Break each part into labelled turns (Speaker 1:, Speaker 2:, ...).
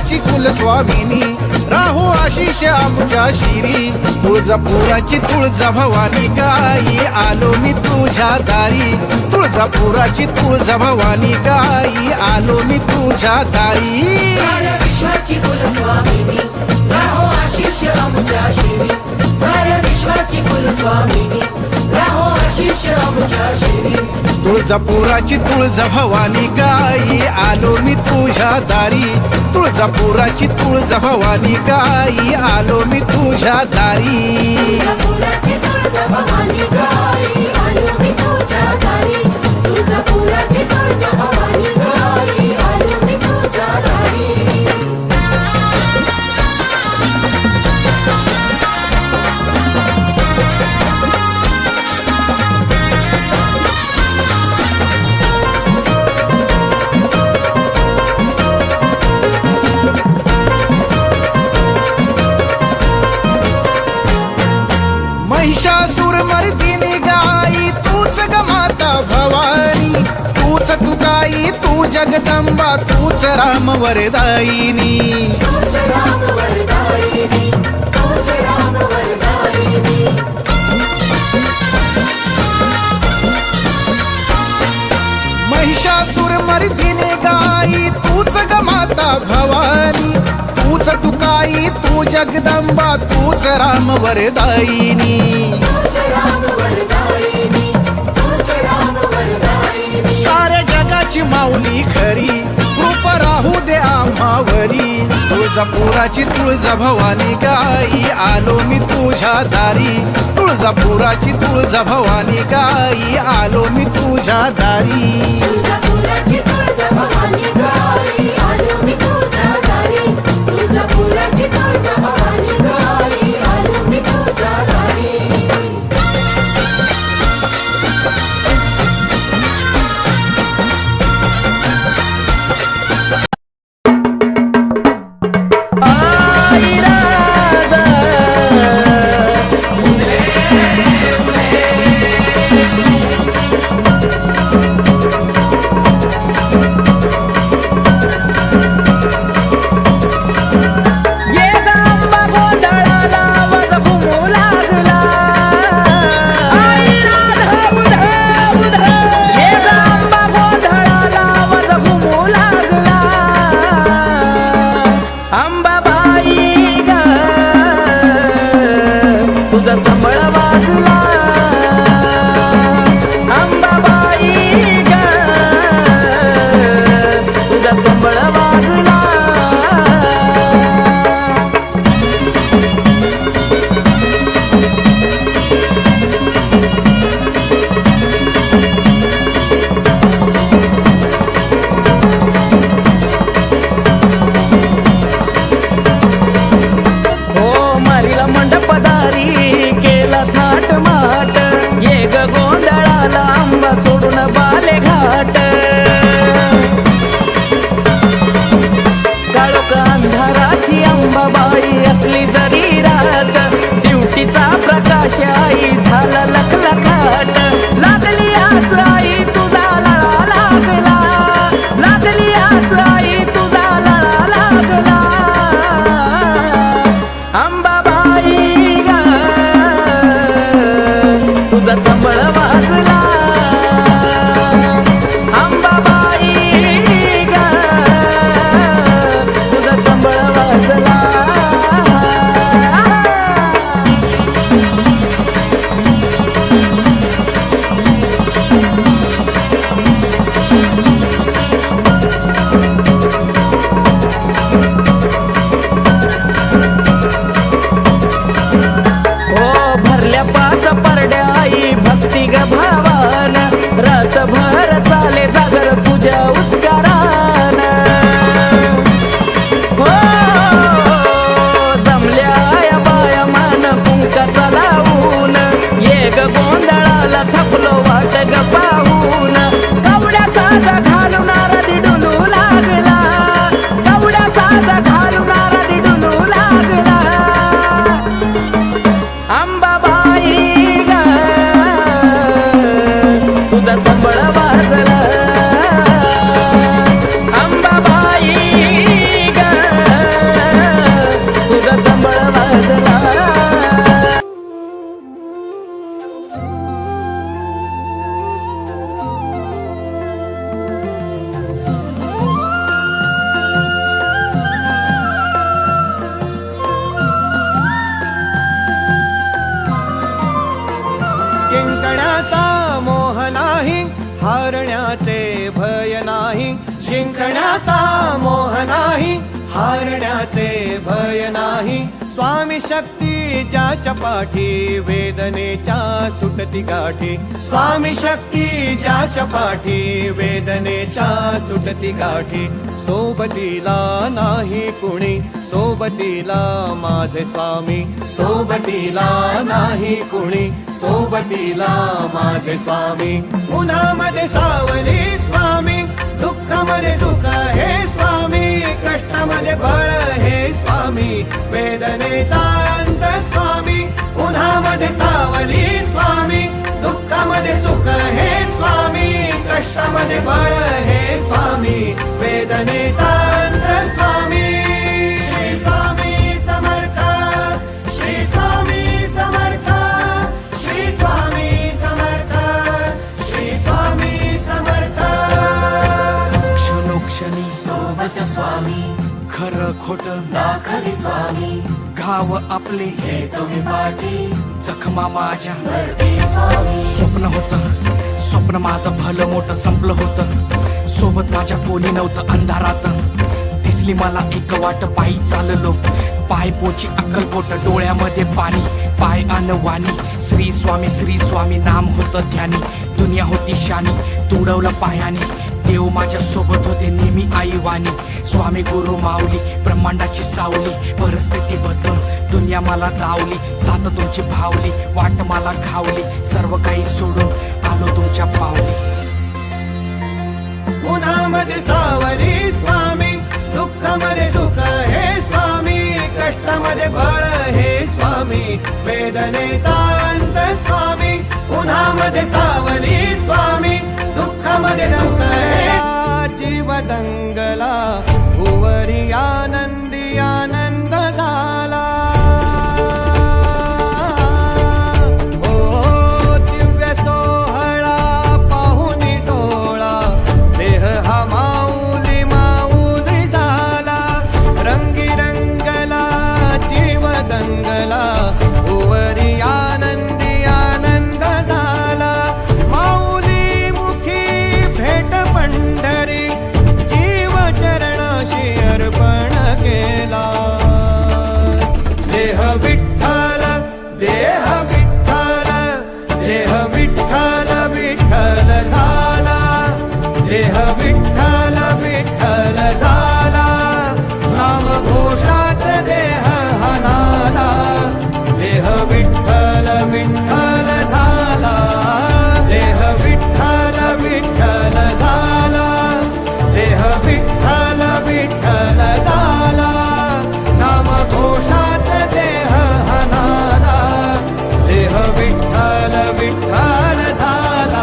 Speaker 1: विश्वाची कुलस्वामिनी राहो आशिष आमच्या शिरी तुळजापुराची तुळजा भवानी गाई आलो मी तुझ्या दारी तुळजापुराची तुळजा भवानी गाई आलो मी तुझ्या दारी
Speaker 2: विश्वाची कुलस्वामिनी राहो आशिष आमच्या शिरी साऱ्या विश्वाची कुलस्वामिनी राहो आशिष आमच्या शिरी
Speaker 1: तुळजापुराची तुळजा भवानी गाई आलो मी तुझ्या दारी तुळजापुराची तुळजा भवानी गाई आलो मी तुझ्या दारी
Speaker 2: तुळजापुराची तुळजा भवानी गाई आलो मी तुझ्या दारी तुळजापुराची तुळजा भवानी गाई आलो मी तुझ्या दारी
Speaker 1: महिषासुर मर्दिनी गाई तूच ग माता भवानी तूच तू गाई तू जगदंबा तूच राम वरदायिनी
Speaker 2: तूच राम वरदायिनी तूच राम वरदायिनी
Speaker 1: महिषासुर मर्दिनी गाई तूच ग माता भवानी तूच तू गाई तू जगदंबा तूच राम वरदायिनी
Speaker 2: तूच राम वरदायिनी तूच राम वरदायिनी
Speaker 1: साऱ्या जगाची माऊली खरी कृपा राहू दे आम्हावरी तुळजापुराची तुळजा भवानी गाई आलो मी तुझ्या दारी तुळजापुराची तुळजा भवानी गाई आलो मी तुझ्या दारी
Speaker 2: तुळजापुराची तुळजा भवानी गाई आलो मी तुझ्या दारी तुळजापुराची तुळजा भवानी गाई आलो मी तुझ्या दारी
Speaker 3: तुझा संबळ वाजला अंबाबाई ग तुझा संबळ वाजला हो मारीला मंडपदारी केला थाट माट ये ग गोंधळाला आंबा सोडून बाले घाट काळोख अंधाराची अंबाबाई असली जरी रात ड्युटीचा प्रकाश आई झाला लखलखाट लागली आस आई तुझा लळा लागला लागली आस आई तुझा लळा लागला अंबाबाई ग तुझा संबळ वाजला अंबाबाई ग तुझा संबळ वाजला
Speaker 4: यशाचा मोह नाही, हारण्याचे भय नाही. स्वामी शक्ती ज्याच्या पाठी, वेदनेच्या सुटती गाठी. स्वामी शक्ती ज्याच्या पाठी, वेदनेच्या सुटती गाठी. सोबतीला नाही कुणी, सोबतीला माझे स्वामी. सोबतीला नाही कुणी, सोबतीला माझे स्वामी. उन्हामध्ये सावली स्वामी, दुःखामध्ये सुख हे स्वामी. कष्टामध्ये बळ हे स्वामी, वेदनेचा अंत स्वामी. उन्हामध्ये सावली स्वामी, दुःखामध्ये सुख हे स्वामी. कष्टामध्ये बळ हे स्वामी, वेदनेचा अंत स्वामी. श्री स्वामी समर्थ, श्री स्वामी समर्थ, श्री स्वामी समर्थ, श्री स्वामी समर्थ.
Speaker 3: क्षणोक्षणी
Speaker 4: सोबत स्वामी,
Speaker 3: खरं खोट
Speaker 4: दाखली स्वामी.
Speaker 3: घाव आपले
Speaker 4: हे तुम्ही पाठी,
Speaker 3: जखमा माझ्या
Speaker 4: भरती स्वामी.
Speaker 3: स्वप्न होतं, स्वप्न माझं भलं मोठं संपलं होतं. सोबत माझ्या कोणी नव्हतं अंधारात. दिसली मला एक वाट, पायी चाललो पाय पोची अक्कलकोट. डोळ्यामध्ये पाणी, पाय अन वाणी. श्री स्वामी नाम होतं ध्यानी. दुनिया होती शानी, तुडवलं पायाने. देव माझ्या सोबत होते नेहमी आई वाणी. स्वामी गुरु माऊली, ब्रह्मांडाची सावली. परिस्थिती बदलून दुनिया मला दावली. साथ तुमची भावली, वाट मला घावली. सर्व काही सोडून आलो तुमच्या पावली.
Speaker 4: उन्हामध्ये सावली स्वामी, दुःखामध्ये सुख हे स्वामी. कष्टामध्ये बळ हे स्वामी, वेदनेचा अंत स्वामी. उन्हामध्ये सावली स्वामी, दुःखामध्ये सुख हे. जीव दंगला, भुवरी आनंदी आनंद झाला. ओ दिव्य सोहळा पाहुनी टोळा, देह हा माऊली माऊली झाला. रंगी रंगला, जीव दंगला, भुवरी आनंदी आनंद झाला. माऊली मुखी भेट पंढरी, जीव चरणाशी अर्पण केला. देह विठ्ठल, देह विठ्ठल, देह विठ्ठल विठ्ठल झाला. देह विठ्ठल विठ्ठल झाला. नाम घोषात देह हनाला. देह विठ्ठल विठ्ठल झाला. देह विठ्ठल विठ्ठल झाला. देह विठ्ठल विठ्ठल झाला. नाम घोषात देह हनाला. देह विठ्ठल विठ्ठल झाला.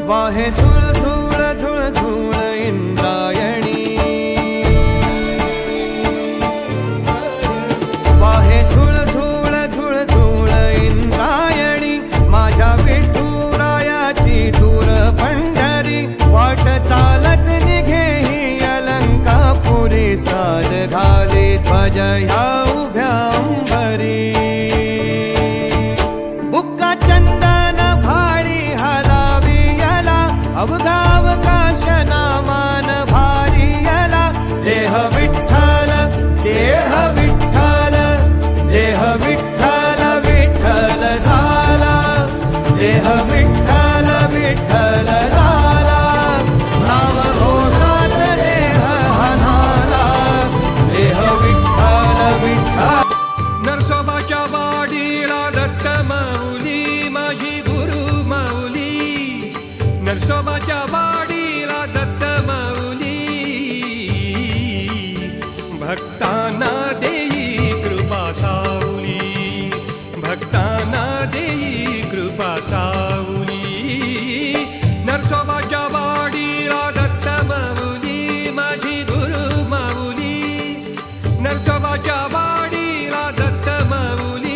Speaker 4: वाहे झुळ झुळ झुळ झुळ इंद्रायणी. वाहे झुळ झुळ झुळ झुळ इंद्रायणी. माझ्या विठुरायाची दूर पंढरी. वाट चालत निघे ही अलंकापुरी. साज घाली ध्वज ह्या उभ्या अंबरी. बुक्का चंदन भाळी हलावी याला. अवघावकाश नामान भारी याला. देह विठ्ठल, देह विठ्ठल, देह विठ्ठल विठ्ठल झाला. देह विठ्ठल विठ्ठल झाला. नाम घोषात देह हनाला. देह विठ्ठल विठ्ठल.
Speaker 5: नरसोबाच्या वाडीला दत्त माऊली माझी गुरु माऊली. नरसोबाच्या वाडीला दत्त माऊली. भक्तांना देई कृपा सावली. भक्तांना देई कृपा सावली. नरसोबाच्या वाडीला दत्त माऊली माझी गुरु माऊली. नरसोबाच्या वाडीला दत्त माऊली.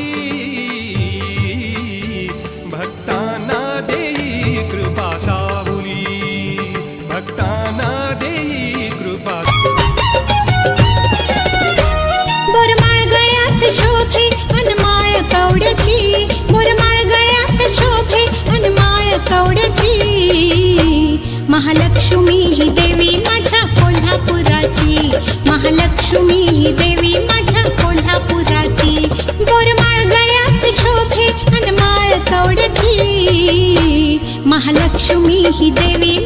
Speaker 6: महालक्ष्मी ही देवी माझ्या कोल्हापुराची, महालक्ष्मी ही देवी माझ्या कोल्हापुराची. बोरमाळ गळ्यात शोभे अन माळ कवडती, महालक्ष्मी ही देवी